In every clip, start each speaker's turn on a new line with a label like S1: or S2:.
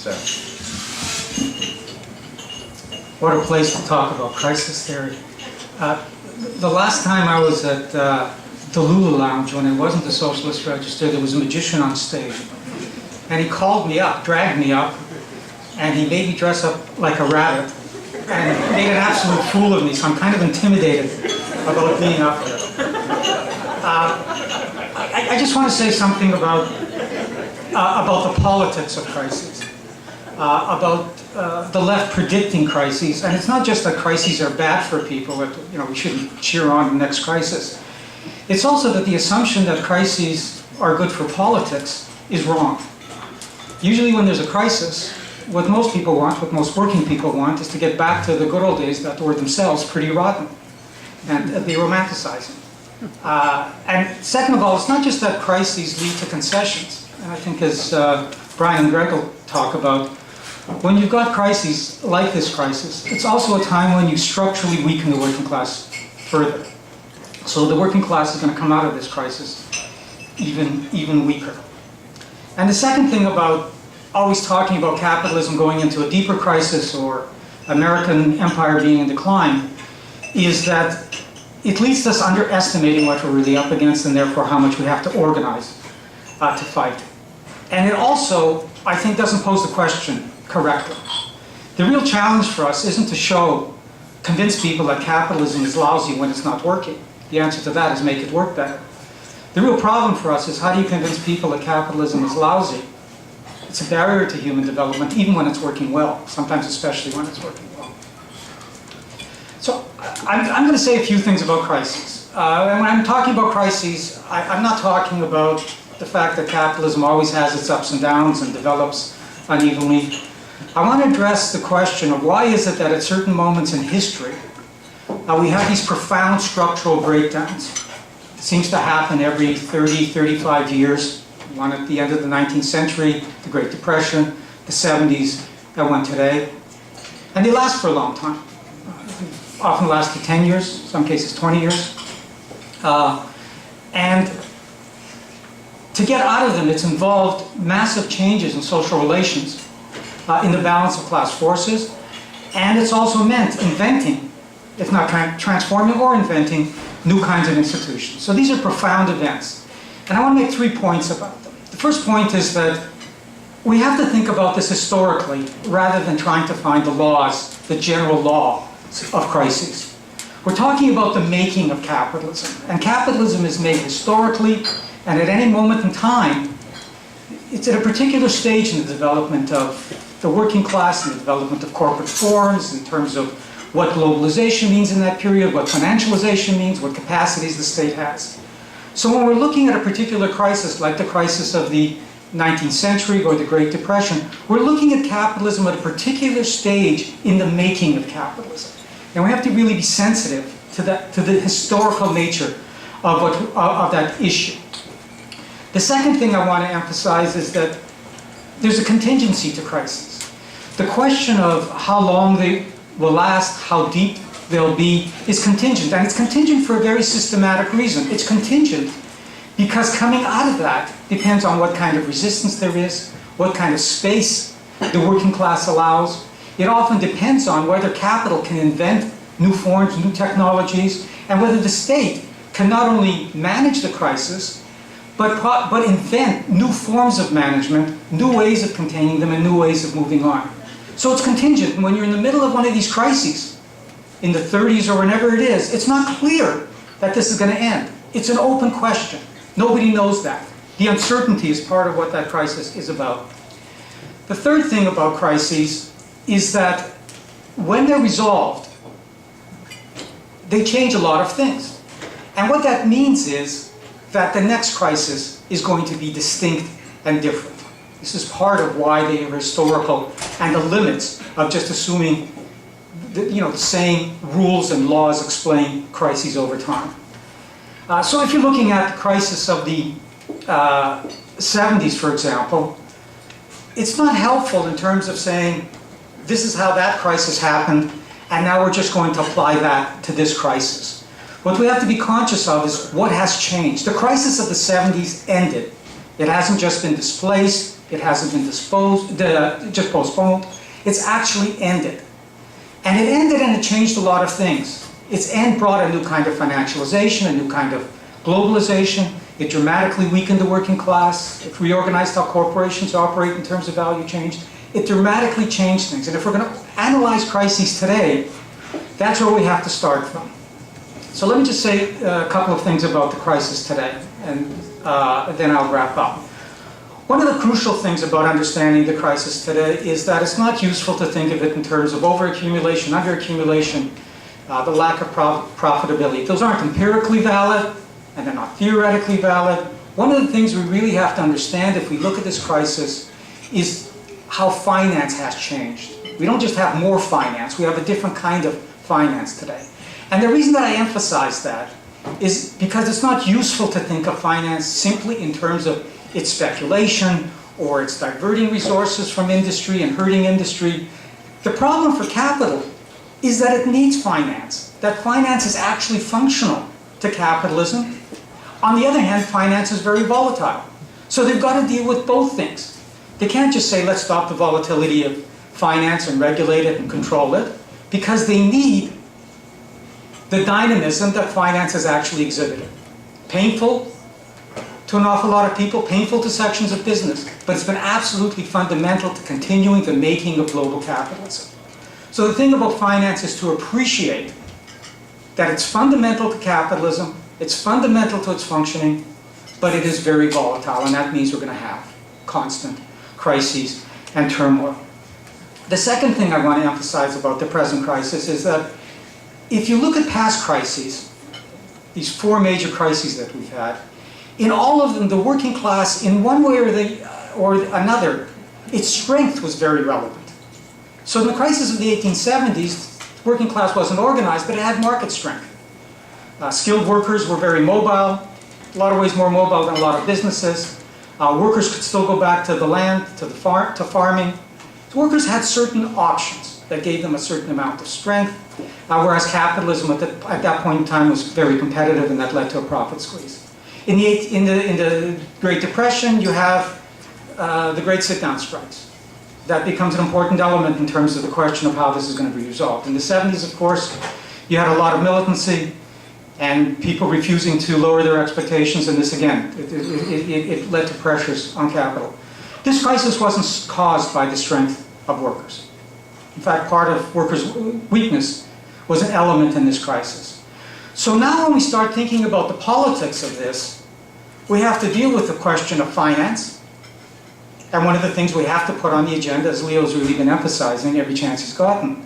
S1: So,
S2: What a place to talk about crisis theory. The last time I was at the Lulu Lounge, when it wasn't the Socialist Register, there was a magician on stage. And he called me up, dragged me up, and he made me dress up like a rabbit, and made an absolute fool of me, so I'm kind of intimidated about being up there. I just want to say something about the politics of crises, about the left predicting crises, and it's not just that crises are bad for people, that we shouldn't cheer on the next crisis. It's also that the assumption that crises are good for politics is wrong. Usually when there's a crisis, what most people want, what most working people want, is to get back to the good old days that were themselves pretty rotten, and they romanticize them. And second of all, it's not just that crises lead to concessions. And I think as Brian and Greg will talk about, when you've got crises like this crisis, it's also a time when you structurally weaken the working class further. So the working class is going to come out of this crisis even weaker. And the second thing about always talking about capitalism going into a deeper crisis or American empire being in decline is that it leads to us underestimating what we're really up against and therefore how much we have to organize to fight. And it also, I think, doesn't pose the question correctly. The real challenge for us isn't to convince people that capitalism is lousy when it's not working. The answer to that is make it work better. The real problem for us is how do you convince people that capitalism is lousy? It's a barrier to human development, even when it's working well, sometimes especially when it's working well. So I'm going to say a few things about crises. And when I'm talking about crises, I'm not talking about the fact that capitalism always has its ups and downs and develops unevenly. I want to address the question of why is it that at certain moments in history, we have these profound structural breakdowns. It seems to happen every 30, 35 years. One at the end of the 19th century, the Great Depression, the 70s, and one today. And they last for a long time. Often last for 10 years, some cases 20 years. And to get out of them, it's involved massive changes in social relations, in the balance of class forces, and it's also meant inventing, if not transforming or inventing, new kinds of institutions. So these are profound events. And I want to make 3 points about them. The first point is that we have to think about this historically rather than trying to find the laws, the general law of crises. We're talking about the making of capitalism. And capitalism is made historically, and at any moment in time, it's at a particular stage in the development of the working class and the development of corporate forms in terms of what globalization means in that period, what financialization means, what capacities the state has. So when we're looking at a particular crisis, like the crisis of the 19th century or the Great Depression, we're looking at capitalism at a particular stage in the making of capitalism. And we have to really be sensitive to the historical nature of that issue. The second thing I want to emphasize is that there's a contingency to crises. The question of how long they will last, how deep they'll be, is contingent. And it's contingent for a very systematic reason. It's contingent because coming out of that depends on what kind of resistance there is, what kind of space the working class allows. It often depends on whether capital can invent new forms, new technologies, and whether the state can not only manage the crisis, but invent new forms of management, new ways of containing them, and new ways of moving on. So it's contingent. And when you're in the middle of one of these crises, in the 30s or whenever it is, it's not clear that this is going to end. It's an open question. Nobody knows that. The uncertainty is part of what that crisis is about. The third thing about crises is that when they're resolved, they change a lot of things. And what that means is that the next crisis is going to be distinct and different. This is part of why they are historical and the limits of just assuming the same rules and laws explain crises over time. So if you're looking at the crisis of the 70s, for example, it's not helpful in terms of saying, this is how that crisis happened, and now we're just going to apply that to this crisis. What we have to be conscious of is what has changed. The crisis of the 70s ended. It hasn't just been displaced, It hasn't been just postponed. It's actually ended. And it ended and it changed a lot of things. Its end brought a new kind of financialization, a new kind of globalization. It dramatically weakened the working class. It reorganized how corporations operate in terms of value change. It dramatically changed things. And if we're going to analyze crises today, that's where we have to start from. So let me just say a couple of things about the crisis today, and then I'll wrap up. One of the crucial things about understanding the crisis today is that it's not useful to think of it in terms of overaccumulation, underaccumulation, the lack of profitability. Those aren't empirically valid, and they're not theoretically valid. One of the things we really have to understand if we look at this crisis is how finance has changed. We don't just have more finance, we have a different kind of finance today. And the reason that I emphasize that is because it's not useful to think of finance simply in terms of its speculation or it's diverting resources from industry and hurting industry. The problem for capital is that it needs finance, that finance is actually functional to capitalism. On the other hand, finance is very volatile. So they've got to deal with both things. They can't just say, let's stop the volatility of finance and regulate it and control it, because they need the dynamism that finance has actually exhibited. Painful to an awful lot of people, painful to sections of business, but it's been absolutely fundamental to continuing the making of global capitalism. So the thing about finance is to appreciate that it's fundamental to capitalism, it's fundamental to its functioning, but it is very volatile, and that means we're going to have constant crises and turmoil. The second thing I want to emphasize about the present crisis is that if you look at past crises, these four major crises that we've had, in all of them, the working class, in one way or another, its strength was very relevant. So in the crisis of the 1870s, the working class wasn't organized, but it had market strength. Skilled workers were very mobile, a lot of ways more mobile than a lot of businesses. Workers could still go back to the land, to farming. So workers had certain options that gave them a certain amount of strength, whereas capitalism at that point in time was very competitive, and that led to a profit squeeze. In the Great Depression, you have the great sit-down strikes. That becomes an important element in terms of the question of how this is going to be resolved. In the 70s, of course, you had a lot of militancy and people refusing to lower their expectations, and this again, it led to pressures on capital. This crisis wasn't caused by the strength of workers. In fact, part of workers' weakness was an element in this crisis. So now when we start thinking about the politics of this, we have to deal with the question of finance. And one of the things we have to put on the agenda, as Leo's really been emphasizing every chance he's gotten,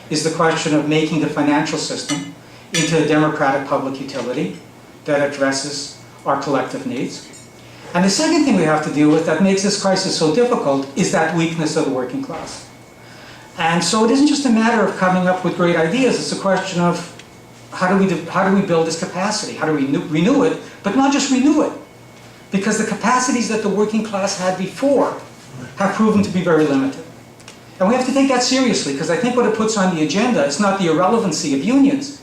S2: is the question of making the financial system into a democratic public utility that addresses our collective needs. And the second thing we have to deal with that makes this crisis so difficult is that weakness of the working class. And so it isn't just a matter of coming up with great ideas, it's a question of how do we build this capacity? How do we renew it? But not just renew it, because the capacities that the working class had before have proven to be very limited. And we have to take that seriously, because I think what it puts on the agenda is not the irrelevancy of unions,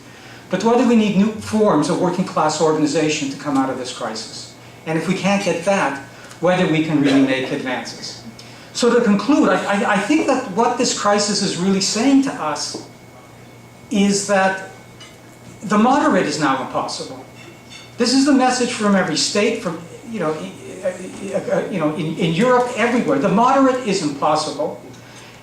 S2: but whether we need new forms of working class organization to come out of this crisis. And if we can't get that, whether we can really make advances. So to conclude, I think that what this crisis is really saying to us is that the moderate is now impossible. This is the message from every state, from in Europe, everywhere. The moderate is impossible.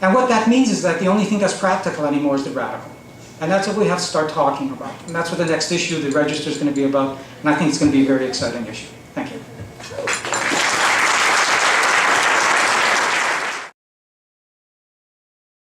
S2: And what that means is that the only thing that's practical anymore is the radical. And that's what we have to start talking about. And that's what the next issue of the Register is going to be about. And I think it's going to be a very exciting issue. Thank you.